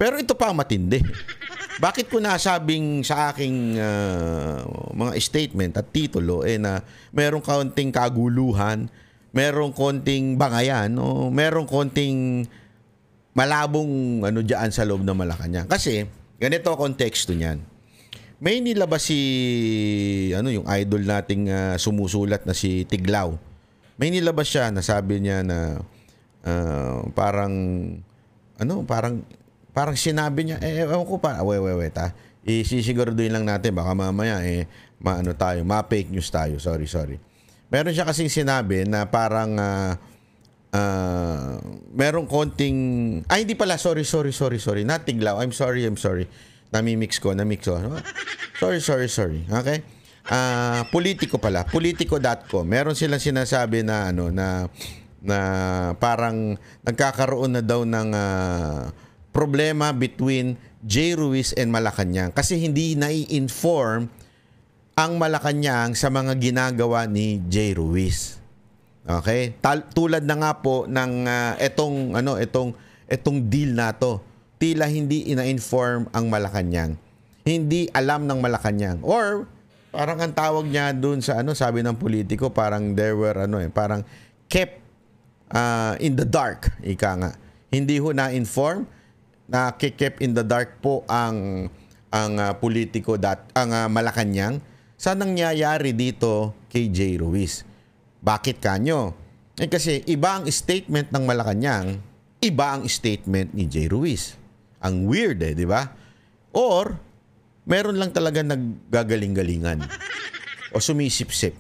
Pero ito pa ang matindi. Bakit ko nasabing sa aking mga statement at titulo na merong kaunting kaguluhan, merong konting bangayan, o merong konting malabong diyan sa loob ng Malacanang. Kasi ganito ang konteksto niyan. May nilabas yung idol nating sumusulat na si Tiglaw. May nilabas siya na sabi niya na parang sinabi niya, ewan ko pa, wait isisiguraduhin lang natin, baka mamaya ma-fake news tayo, sorry. Meron siya kasing sinabi na parang merong konting, hindi pala, sorry, not Tiglaw, I'm sorry. Namimix ko. Sorry. Okay? Politico pala. Politico.com. Meron silang sinasabi na na parang nagkakaroon na daw ng problema between J. Ruiz and Malacanang kasi hindi nai-inform ang Malacanang sa mga ginagawa ni J. Ruiz. Okay? Tulad na nga po ng etong deal na to. Tila hindi ina-inform ang Malacanang. Hindi alam ng Malacanang. Or parang ang tawag niya doon sa sabi ng politiko, parang there were parang kept in the dark, ika nga. Hindi ho na-inform, kept in the dark po ang politiko ang Malacanang sa nangyayari dito kay J. Ruiz. Bakit kanyo? Kasi iba ang statement ng Malacanang, iba ang statement ni J. Ruiz. Ang weird di ba? Or, meron lang talaga naggagaling-galingan. O sumisip-sip.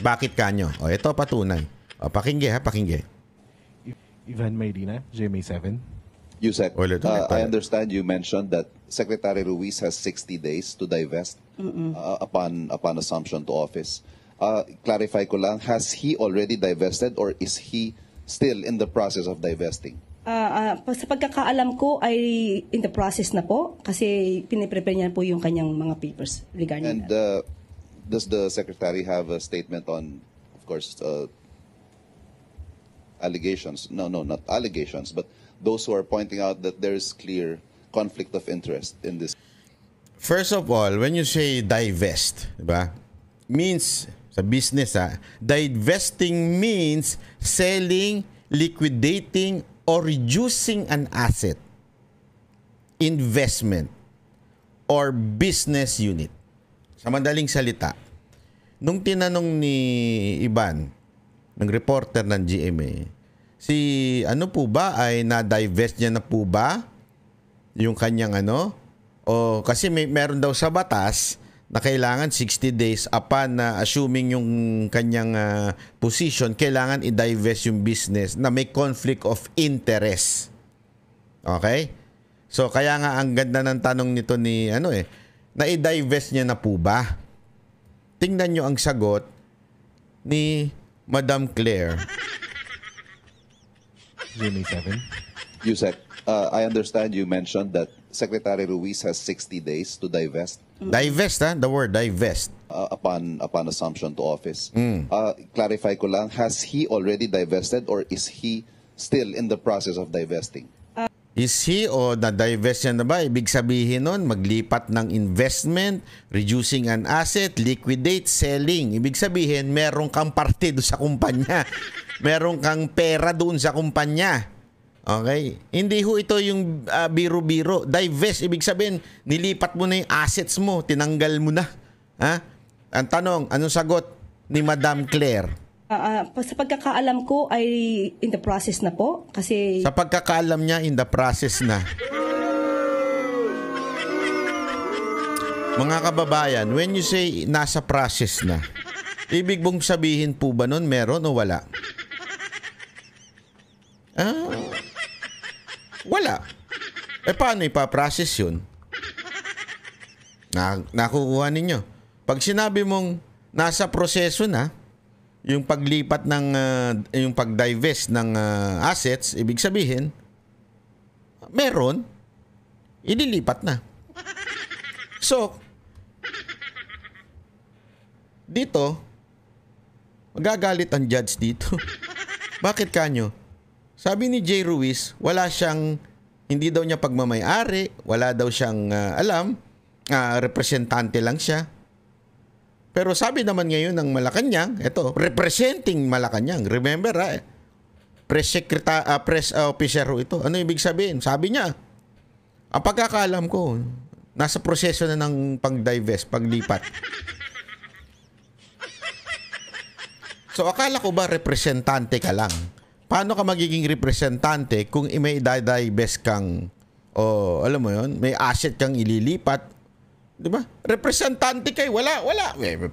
Bakit kanyo? O, ito patunay. O, pakingge. Ivan Mayrina, GMA7. Yusek, I understand you mentioned that Secretary Ruiz has 60 days to divest upon assumption to office. Clarify ko lang, has he already divested or is he still in the process of divesting? Sa pagkakaalam ko ay in the process na po kasi piniprepare niya po yung kanyang mga papers regarding that. Does the Secretary have a statement on, of course, allegations? No, not allegations, but those who are pointing out that there is clear conflict of interest in this. First of all, when you say divest, diba? Means sa business divesting means selling, liquidating, or reducing an asset, investment, or business unit. Sa madaling salita, nung tinanong ni Ivan, ng reporter ng GMA, po ba ay na-divest niya na po ba yung kanyang o kasi meron daw sa batas na kailangan 60 days upon assuming yung kanyang position, kailangan i-divest yung business na may conflict of interest. Okay? So, kaya nga ang ganda ng tanong nito ni, na i-divest niya na po ba? Tingnan nyo ang sagot ni Madam Claire. GMA7. Yusek, I understand you mentioned that Secretary Ruiz has 60 days to divest. Divest, the word divest. Upon assumption to office. Clarify ko lang, has he already divested or is he still in the process of divesting? Is he o na-divest niya na ba? Ibig sabihin nun, maglipat ng investment, reducing an asset, liquidate, selling. Ibig sabihin, meron kang parte doon sa kumpanya. Meron kang pera doon sa kumpanya. Okay? Hindi ho ito yung biro-biro. Divest, ibig sabihin, nilipat mo na yung assets mo, tinanggal mo na. Ha? Ang tanong, anong sagot ni Madam Claire? Sa pagkakaalam ko ay in the process na po kasi Sa pagkakaalam niya, in the process na. Mga kababayan, when you say nasa process na, ibig mong sabihin po ba nun meron o wala? Wala. Paano ipaprocess yun? Nakukuha ninyo. Pag sinabi mong nasa proseso na, yung paglipat ng yung pag-divest ng assets, ibig sabihin meron, ililipat na. So dito magagalit ang judge dito. Bakit kanyo? Sabi ni J. Ruiz, wala siyang Hindi daw niya pagmamay-ari, wala daw siyang alam, representante lang siya. Pero sabi naman ngayon ng Malacanang, ito, representing Malacanang. Remember, press officer ito. Ano ibig sabihin? Sabi niya, ang pagkakaalam ko, nasa proseso na ng pag-divest, paglipat. So akala ko ba representante ka lang? Paano ka magiging representante kung may divest kang, alam mo yon, may asset kang ililipat? Di ba? Representante kay wala.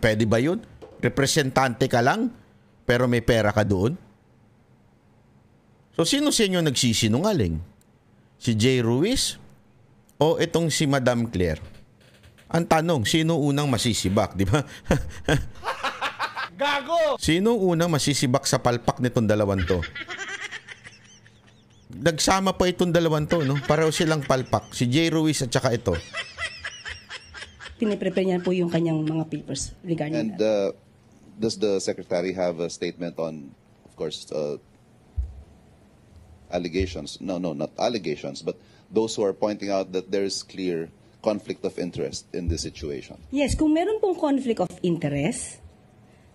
Pwede ba yun? Representante ka lang, pero may pera ka doon? So sino sa inyo nagsisinungaling? Si Jay Ruiz o itong si Madam Claire? Ang tanong, sino unang masisibak, di ba? Gago! Sino unang masisibak sa palpak nitong dalawan to? Nagsama pa itong dalawan to, no? Pareho silang palpak. Si Jay Ruiz at saka ito. Piniprepare niya po yung kanyang mga papers regarding And that. does the Secretary have a statement on, of course, allegations? No, not allegations, but those who are pointing out that there is clear conflict of interest in this situation. Yes, kung meron pong conflict of interest,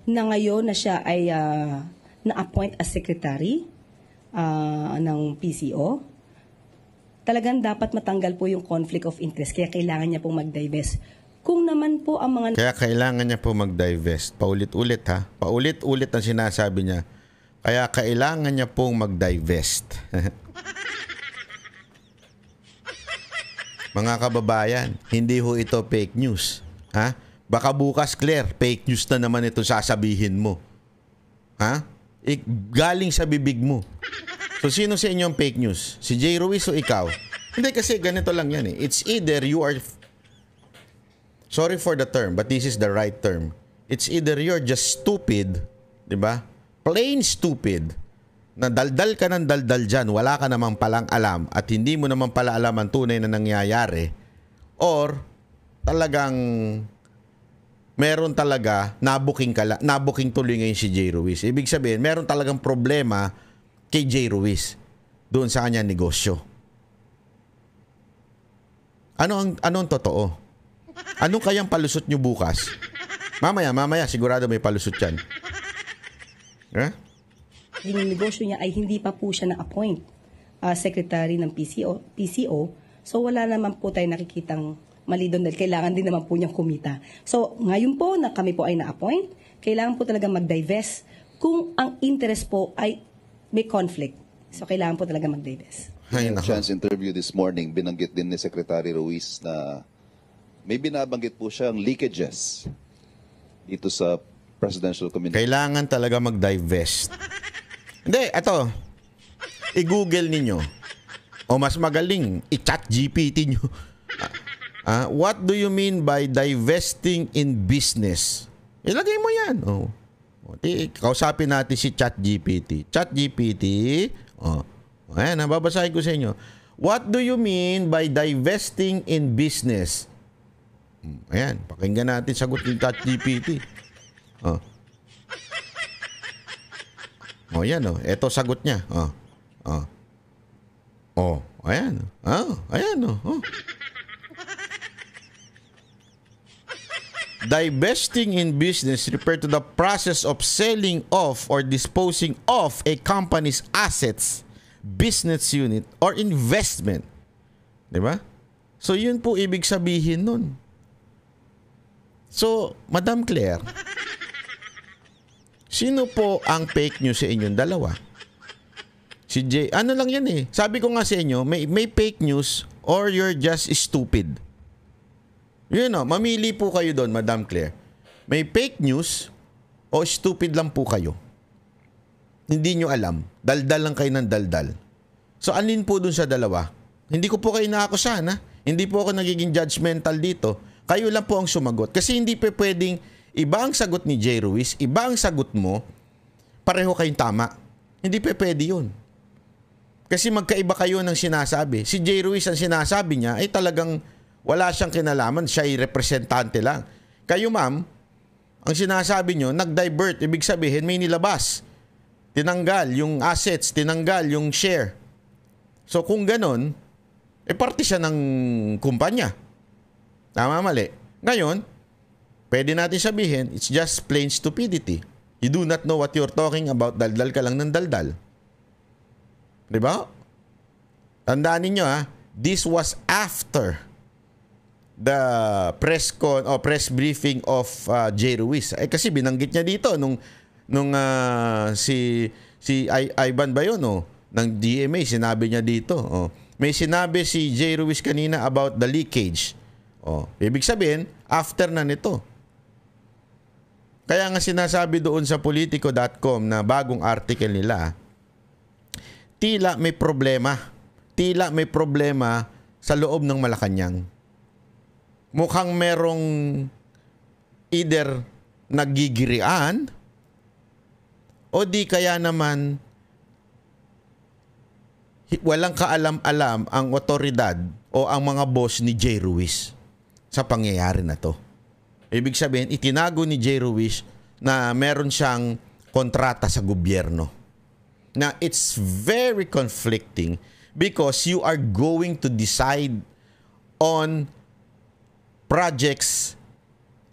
na ngayon na siya ay na-appoint as secretary ng PCO, talagang dapat matanggal po yung conflict of interest. Kaya kailangan niya pong mag-divest. Kung naman po ang mga... Kaya kailangan niya po mag-divest. Paulit-ulit ha. Paulit-ulit ang sinasabi niya. Kaya kailangan niya pong mag-divest. Mga kababayan, hindi ho ito fake news. Ha? Baka bukas, Claire, fake news na naman ito sasabihin mo. Ha? Galing sa bibig mo. So, sino sa inyo ang fake news? Si Jay Ruiz o ikaw? Hindi, kasi ganito lang yan eh. It's either you are... Sorry for the term, but this is the right term. It's either you're just stupid, di ba? Plain stupid, na daldal ka ng daldal dyan, wala ka namang palang alam, at hindi mo naman pala alam ang tunay na nangyayari, or talagang meron talaga, nabuking tuloy ngayon si Jay Ruiz. Ibig sabihin, meron talagang problema kay Jay Ruiz doon sa kanyang negosyo. Anong totoo? Anong kayang palusot nyo bukas? Mamaya, sigurado may palusot yan. Yung negosyo niya ay hindi pa po siya na-appoint secretary ng PCO. So wala naman po tayo nakikitang mali doon dahil kailangan din naman po niyang kumita. So ngayon po na kami po ay na-appoint, kailangan po talaga mag-divest kung ang interest po ay may conflict. So kailangan po talaga mag-divest. In a chance interview this morning, binanggit din ni Secretary Ruiz na may binabanggit po siyang leakages dito sa presidential communication. Kailangan talaga mag-divest. Hindi, ito. I-google ninyo. O mas magaling, i-chat GPT nyo. What do you mean by divesting in business? Ilagay mo yan. Kausapin natin si ChatGPT. ChatGPT, ayan, babasahin ko sa inyo. What do you mean by divesting in business? Ayan, pakinggan natin sagot ng ChatGPT. Yan ito sagot niya. Ayan. Ayan. Divesting in business refer to the process of selling off or disposing of a company's assets, business unit, or investment. Diba? So, yun po ibig sabihin nun. So, Madam Claire, sino po ang fake news sa inyong dalawa? Si Jay, ano lang yan eh. Sabi ko nga sa inyo, may fake news or you're just stupid. Yun mamili po kayo doon, Madam Claire. May fake news o stupid lang po kayo. Hindi nyo alam. Daldal lang kayo ng daldal. So, alin po dun sa dalawa? Hindi ko po kayo naakusahan, ha? Hindi po ako nagiging judgmental dito. Kayo lang po ang sumagot. Kasi hindi pa pwedeng iba ang sagot ni Jay Ruiz, iba ang sagot mo, pareho kayong tama. Hindi pa pwede yun. Kasi magkaiba kayo ng sinasabi. Si Jay Ruiz ang sinasabi niya ay talagang wala siyang kinalaman. Siya ay representante lang. Kayo, ma'am, ang sinasabi nyo, nag-divert. Ibig sabihin, may nilabas. Tinanggal yung assets, tinanggal yung share. So kung ganon, parte siya ng kumpanya. Tama, mali. Ngayon, pwede natin sabihin, it's just plain stupidity. You do not know what you're talking about, daldal ka lang ng daldal. Diba? Tandaan ninyo this was after the press briefing of Jay Ruiz. Kasi binanggit niya dito nung si Ivan ba yun, ng GMA, sinabi niya dito. May sinabi si Jay Ruiz kanina about the leakage. Ibig sabihin, after na nito. Kaya nga sinasabi doon sa politico.com na bagong article nila, tila may problema. Tila may problema sa loob ng Malacanang. Mukhang merong either nagigirian o di kaya naman walang kaalam-alam ang otoridad o ang mga boss ni Jay Ruiz sa pangyayari na to. Ibig sabihin, itinago ni Jay Ruiz na meron siyang kontrata sa gobyerno. Na it's very conflicting because you are going to decide on projects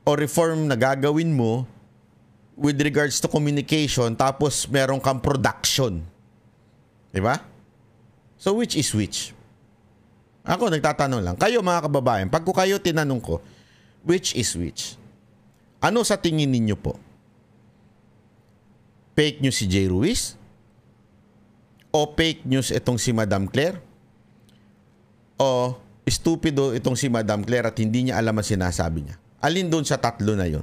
o reform na gagawin mo with regards to communication, tapos meron kang production. Diba? So which is which? Ako nagtatanong lang. Kayo mga kababayan, pag kayo tinanong ko, which is which? Ano sa tingin ninyo po? Fake news si Jay Ruiz? O fake news itong si Madam Claire? O stupido itong si Madam Claire at hindi niya alam ang sinasabi niya? Alin doon sa tatlo na yon?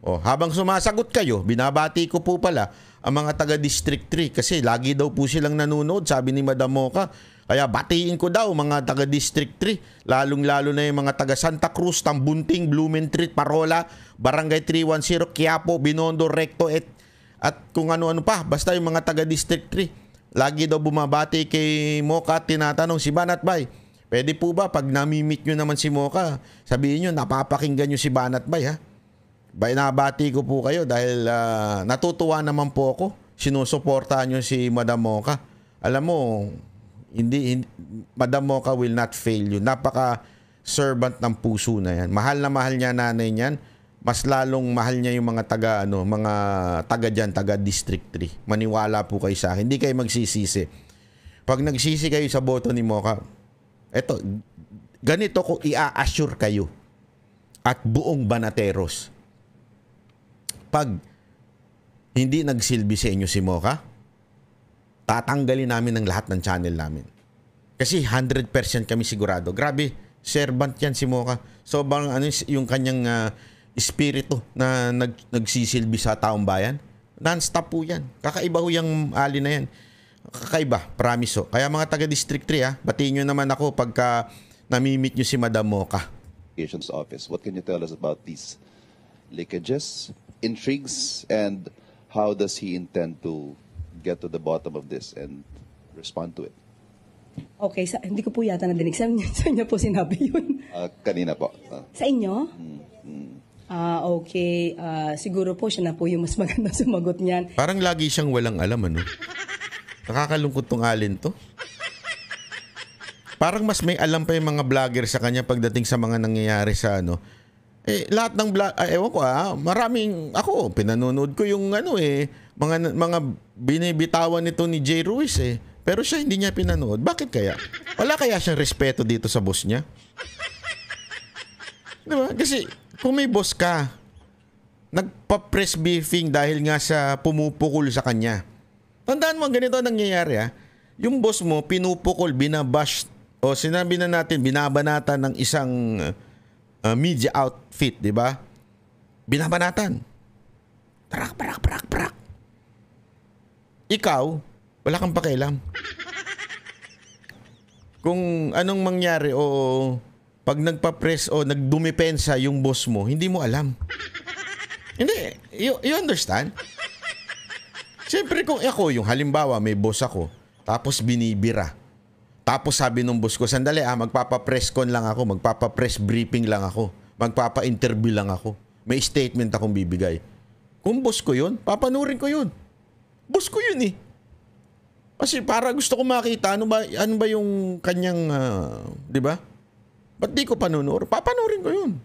Habang sumasagot kayo, binabati ko po pala ang mga taga District 3 kasi lagi daw po silang nanonood, sabi ni Madam Mocha. Kaya batiin ko daw mga taga District 3, lalong-lalo na yung mga taga Santa Cruz, Tambunting, Blumentritt, Parola, Barangay 310, Quiapo, Binondo, Recto at kung ano-ano pa, basta yung mga taga District 3. Lagi daw bumabati kay Mocha at tinatanong, si Banat Bay, pwede po ba pag nami-meet nyo naman si Mocha, sabihin nyo napapakinggan nyo si Banat Bay ha? Nabati ko po kayo dahil natutuwa naman po ako. Sinusuportahan nyo si Madam Mocha. Alam mo, hindi Madam Mocha will not fail you. Napaka servant ng puso na yan. Mahal na mahal niya nanay niyan. Mas lalong mahal niya yung mga taga diyan, taga District 3. Maniwala po kayo sa akin. Hindi kayo magsisisi. Pag nagsisi kayo sa boto ni Mocha, eto, ganito ko i-assure kayo at buong Banateros. Pag hindi nagsilbi sa inyo si Mocha, tatanggalin namin ng lahat ng channel namin. Kasi 100% kami sigurado. Grabe, servant yan si Mocha. So, bang yung kanyang espiritu na nagsisilbi sa taong bayan, non-stop po yan. Kakaiba ho yung ali na yan. Kakaiba, promise ho. Kaya mga taga-District 3, batiin nyo naman ako pagka namimit nyo si Madam Mocha. Office. What can you tell us about these leakages, intrigues, and how does he intend to get to the bottom of this and respond to it? Okay, hindi ko po yata nadinig. Sa inyo po sinabi yun? Kanina po. Sa inyo? Okay. Siguro po siya na po yung mas maganda sumagot niyan. Parang lagi siyang walang alam, ano? Nakakalungkot tong alin to. Parang mas may alam pa yung mga vlogger sa kanya pagdating sa mga nangyayari sa ano. Lahat ng ewan ko maraming ako pinanonood ko yung mga binibitawan nito ni Jay Ruiz pero siya hindi niya pinanood. Bakit kaya? Wala kaya siyang respeto dito sa boss niya? Diba? Kasi kung may boss ka, nagpa-press briefing dahil nga sa pumupukol sa kanya. Tandaan mo ganito nangyayari yung boss mo pinupukol, binabash o sinabi na natin binabanatan ng isang media outfit, di ba? Binabanatan. Prak. Ikaw, wala kang pakialam. Kung anong mangyari o pag nagpa-press o nagdumipensa yung boss mo, hindi mo alam. Hindi. You understand? Siyempre kung ako, yung halimbawa may boss ako, tapos binibira. Tapos sabi nung boss ko, sandali magpapa-press con lang ako, magpapa-press briefing lang ako, magpapa-interview lang ako. May statement akong bibigay. Kung boss ko yun, papanurin ko yun. Boss ko yun Kasi para gusto ko makita ano ba yung kanyang, 'di ba? Ba't di ko panonoorin? Papanoorin ko yun.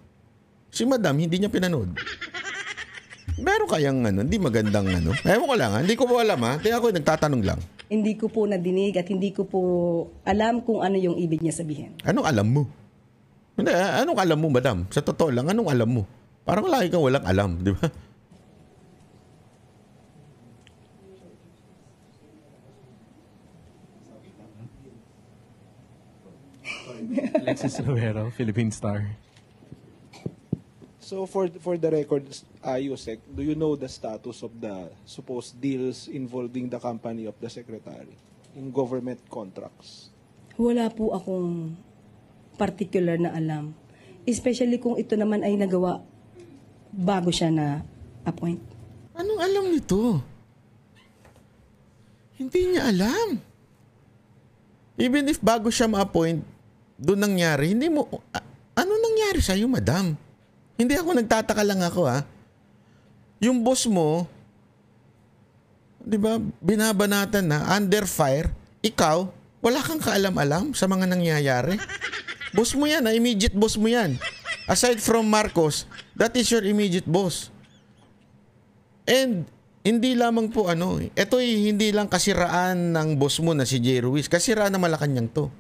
Si Madam, hindi niya pinanood. Meron kayang hindi magandang Ewan ko lang hindi ko po alam Kaya ako nagtatanong lang. Hindi ko po nadinig at hindi ko po alam kung ano yung ibig niya sabihin. Anong alam mo? Hindi, anong alam mo, Madam? Sa totoo lang, anong alam mo? Parang lagi kang walang alam, di ba? Alexis Rivero, Philippine Star. So for the record, Yusek, do you know the status of the supposed deals involving the company of the secretary in government contracts? Wala po akong particular na alam. Especially kung ito naman ay nagawa bago siya na appoint. Anong alam nito? Hindi niya alam. Even if bago siya ma-appoint, doon nangyari, hindi mo, ano nangyari sa'yo, Madam? Hindi ako nagtataka lang ako Yung boss mo, di ba, binabanatan na, under fire, ikaw, wala kang kaalam-alam sa mga nangyayari. Boss mo yan, immediate boss mo yan. Aside from Marcos, that is your immediate boss. And, hindi lamang po ito'y hindi lang kasiraan ng boss mo na si Jay Ruiz, kasiraan ng Malacanang to.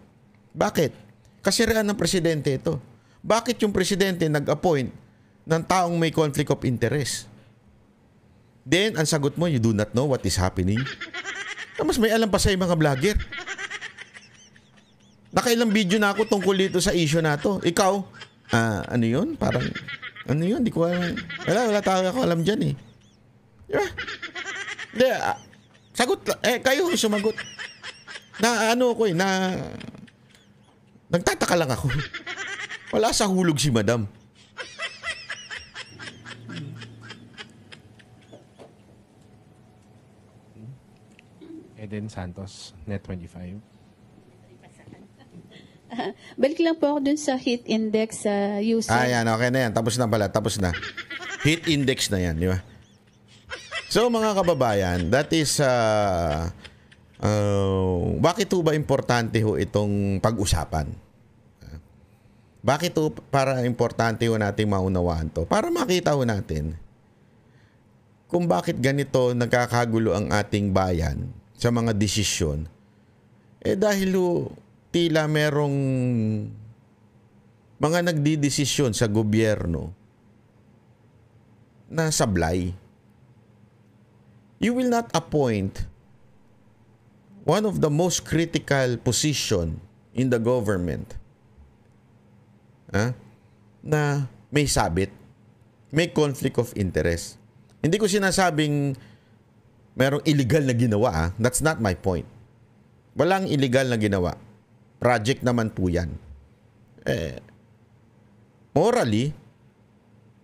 Bakit? Kasiraan ng presidente ito. Bakit yung presidente nag-appoint ng taong may conflict of interest? Then, ang sagot mo, you do not know what is happening. Mas may alam pa sa mga vlogger. Nakailang video na ako tungkol dito sa issue na to. Ikaw, ano yun? Parang, ano yun? Di ko alam. Wala tayo ako alam dyan Diba? Hindi, sagot, kayo sumagot. Nagtataka lang ako. Wala sa hulog si Madam. Eden Santos, Net25. Balik lang po ako dun sa heat index sa user. Yan. Okay na yan. Tapos na pala. Tapos na. Heat index na yan. Di ba? So, mga kababayan, that is... bakit ho ba importante ho itong pag-usapan? Bakit ho para importante ho nating maunawaan to? Para makita ho natin kung bakit ganito nagkakagulo ang ating bayan sa mga desisyon. Dahil ho, tila merong mga nagdidesisyon sa gobyerno na sablay. You will not appoint one of the most critical position in the government na may sabit, may conflict of interest. Hindi ko sinasabing merong illegal na ginawa. That's not my point. Walang illegal na ginawa. Project naman po yan. Morally,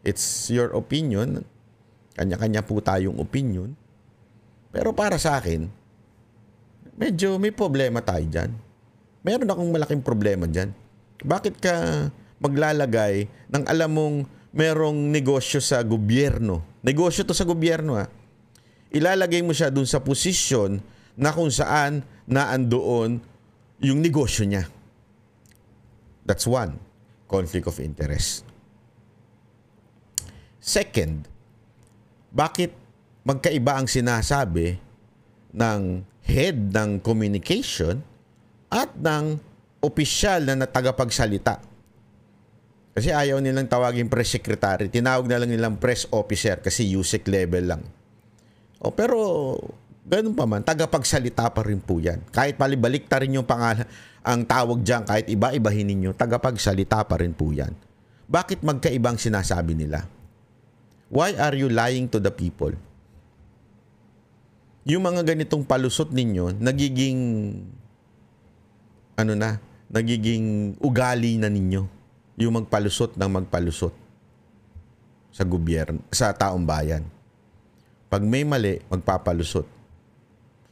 it's your opinion. Kanya-kanya po tayong opinion. Pero para sa akin, medyo may problema tayo dyan. Meron akong malaking problema dyan. Bakit ka maglalagay ng alam mong merong negosyo sa gobyerno? Negosyo to sa gobyerno Ilalagay mo siya dun sa posisyon na kung saan naandoon yung negosyo niya. That's one. Conflict of interest. Second, bakit magkaiba ang sinasabi ng head ng communication at ng opisyal na tagapagsalita? Kasi ayaw nilang tawagin press secretary. Tinawag na lang nilang press officer kasi USEC level lang. Pero ganun pa man, tagapagsalita pa rin po yan. Kahit palibalik ta rin yung pangalan, ang tawag dyan, kahit iba-ibahin ninyo, tagapagsalita pa rin po yan. Bakit magkaibang sinasabi nila? Why are you lying to the people? Yung mga ganitong palusot ninyo, nagiging ugali na ninyo. Yung magpalusot ng magpalusot sa gobyerno, sa taong bayan. Pag may mali, magpapalusot.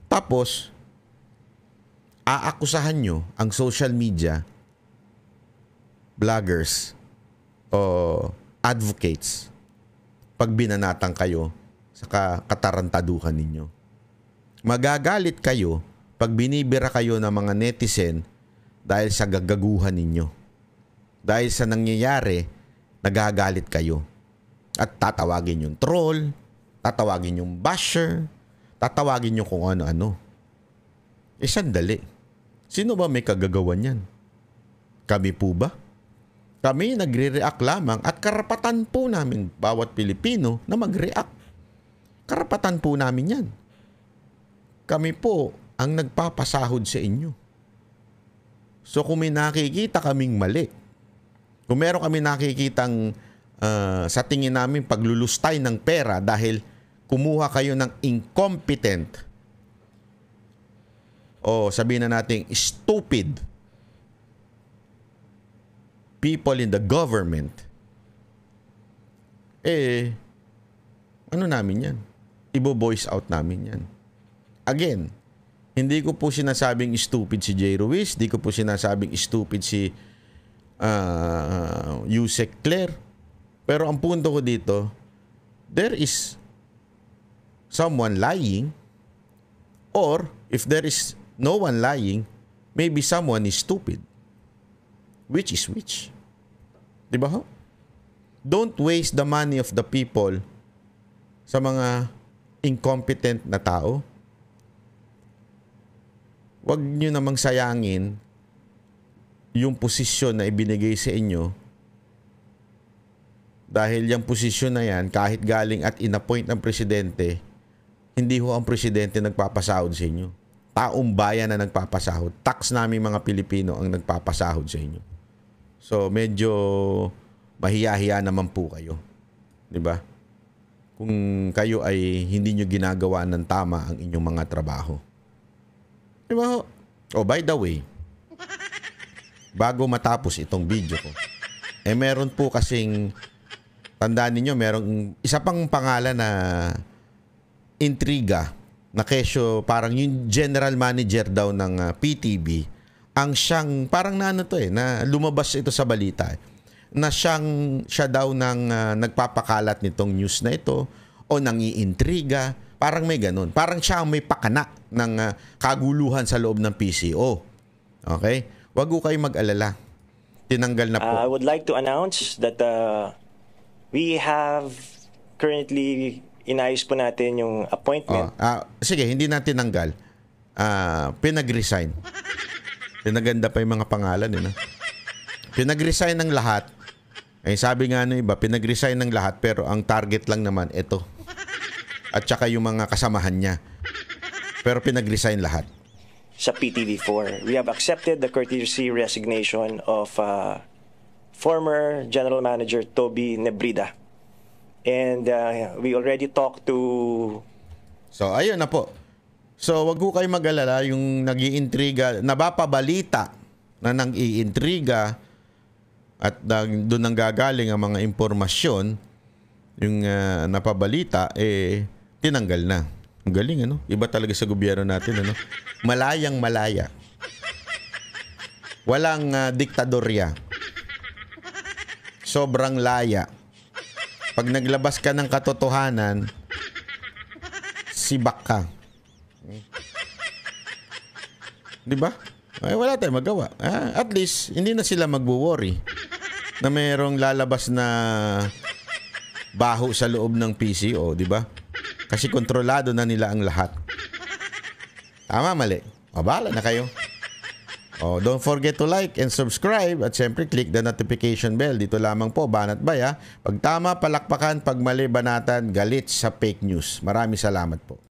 Tapos, aakusahan nyo ang social media, vloggers, o advocates, pag binanatang kayo sa katarantaduhan ninyo. Magagalit kayo pag binibira kayo ng mga netizen dahil sa gagaguhan ninyo. Dahil sa nangyayari, nagagalit kayo. At tatawagin yung troll, tatawagin yung basher, tatawagin yung kung ano-ano. Sandali. Sino ba may kagagawan yan? Kami po ba? Kami nagre-react lamang at karapatan po namin bawat Pilipino na mag-react. Karapatan po namin yan. Kami po ang nagpapasahod sa inyo. So kung may nakikita kaming mali, kung meron kami nakikitang sa tingin namin paglulustay ng pera dahil kumuha kayo ng incompetent o sabihin na natin stupid people in the government, ano namin yan? Ibo-voice out namin yan. Again, hindi ko po sinasabing stupid si Jay Ruiz, hindi ko po sinasabing stupid si Yusek Claire. Pero ang punto ko dito, there is someone lying, or if there is no one lying, maybe someone is stupid. Which is which? Diba ho? Don't waste the money of the people sa mga incompetent na tao. Huwag nyo namang sayangin yung posisyon na ibinigay sa inyo dahil yung posisyon na yan, kahit galing at inappoint ng presidente, hindi ho ang presidente nagpapasahod sa inyo. Taong bayan na nagpapasahod. Tax namin mga Pilipino ang nagpapasahod sa inyo. So, medyo mahiya-hiya naman po kayo. Diba? Kung kayo ay hindi nyo ginagawa ng tama ang inyong mga trabaho. Diba ho? Oh, by the way, bago matapos itong video ko, meron po kasing, tandaan ninyo, merong isa pang pangalan na intriga na kesyo, parang yung general manager daw ng PTV, ang siyang, parang na lumabas ito sa balita, na siya daw nagpapakalat nitong news na ito, o nangiintriga, parang may ganun. Parang siya ang may pakana ng kaguluhan sa loob ng PCO. Okay? Wag ko kayo mag-alala. Tinanggal na po. I would like to announce that we have currently inayos po natin yung appointment. Sige, hindi natin tinanggal. Pinag-resign. Pinaganda pa yung mga pangalan. Pinag-resign ng lahat. Sabi nga ng iba, pinag-resign ng lahat pero ang target lang naman ito. At saka yung mga kasamahan niya. Pero pinag-resign lahat. Sa PTV4, we have accepted the courtesy resignation of former General Manager Toby Nebrida. And we already talked to... So, ayun na po. So, wag ko kayo mag-alala yung nag-iintriga, nabapabalita na nang-iintriga at doon nang gagaling ang mga impormasyon, yung napabalita, tinanggal na. Ang galing, ano? Iba talaga sa gobyerno natin, ano? Malayang malaya. Walang diktadorya. Sobrang laya. Pag naglabas ka ng katotohanan, sibak ka. Diba? Wala tayong magawa. At least, hindi na sila magwo-worry na mayroong lalabas na baho sa loob ng PCO, diba? Kasi kontrolado na nila ang lahat. Tama, mali. Bahala na kayo. Don't forget to like and subscribe at syempre click the notification bell. Dito lamang po, Banat Bay. Pag tama, palakpakan. Pag mali, banatan. Galit sa fake news. Maraming salamat po.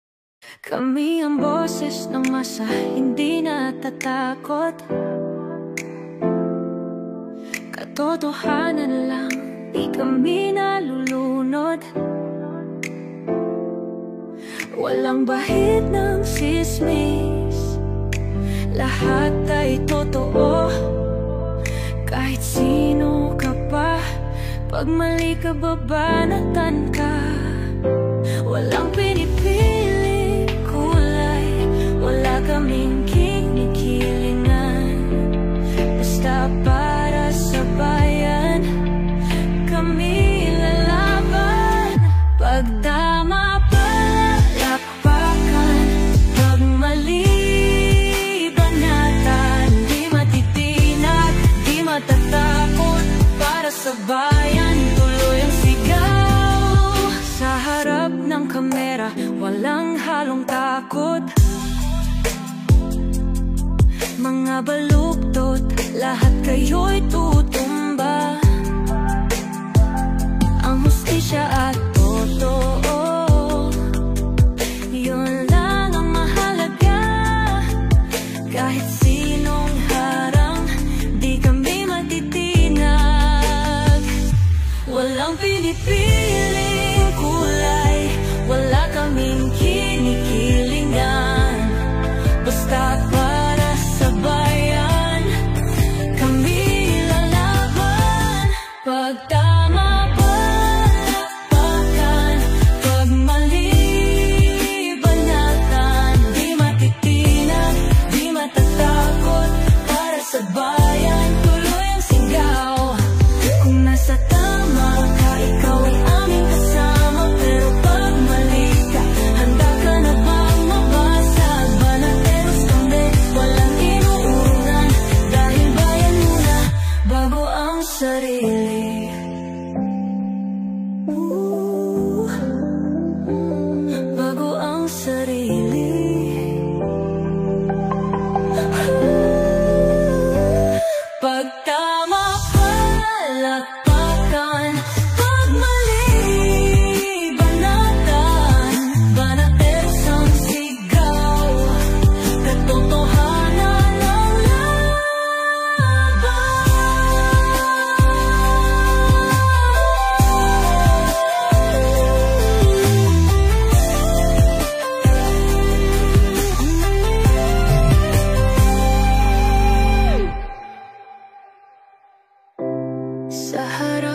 Kami ang boses ng masa, hindi natatakot. Katotohanan lang, di kami nalulunod. Walang bahid ng sismis, lahat ay totoo. Kahit sino ka pa, pag mali ka babanatan ka. Walang pinipili kulay, wala kaming kinikilingan. Basta para sa bayan, kami lalaban. Pag tama palakpakan, pag mali sa bayan, tuloy ang sigaw. Sa harap ng kamera, walang halong takot. Mga baluktot, lahat kayo'y tutumba. Ang hustisya at totoo, yun lang ang mahalaga. Kahit sinong harang, di kami matitinag. Walang pinipiling kulay, wala kaming kinikilingan. Basta para sa bayan, kami lalaban. Pag tama palakpakan, pag mali banatan. Di matitinag, di matatakot. Para sa bayan, tuloy ang sigaw. Kung nasa tama ka, ikaw ay aming kasama. Pero pag mali ka, handa ka na bang mabasag? Banateros kami, walang inuunan. Dahil bayan muna, bago ang sarili. Bago ang sarili. Pag tama palakpakan, pag mali banatan. Banateros ang sigaw, katotohanan ang laban. Sa harap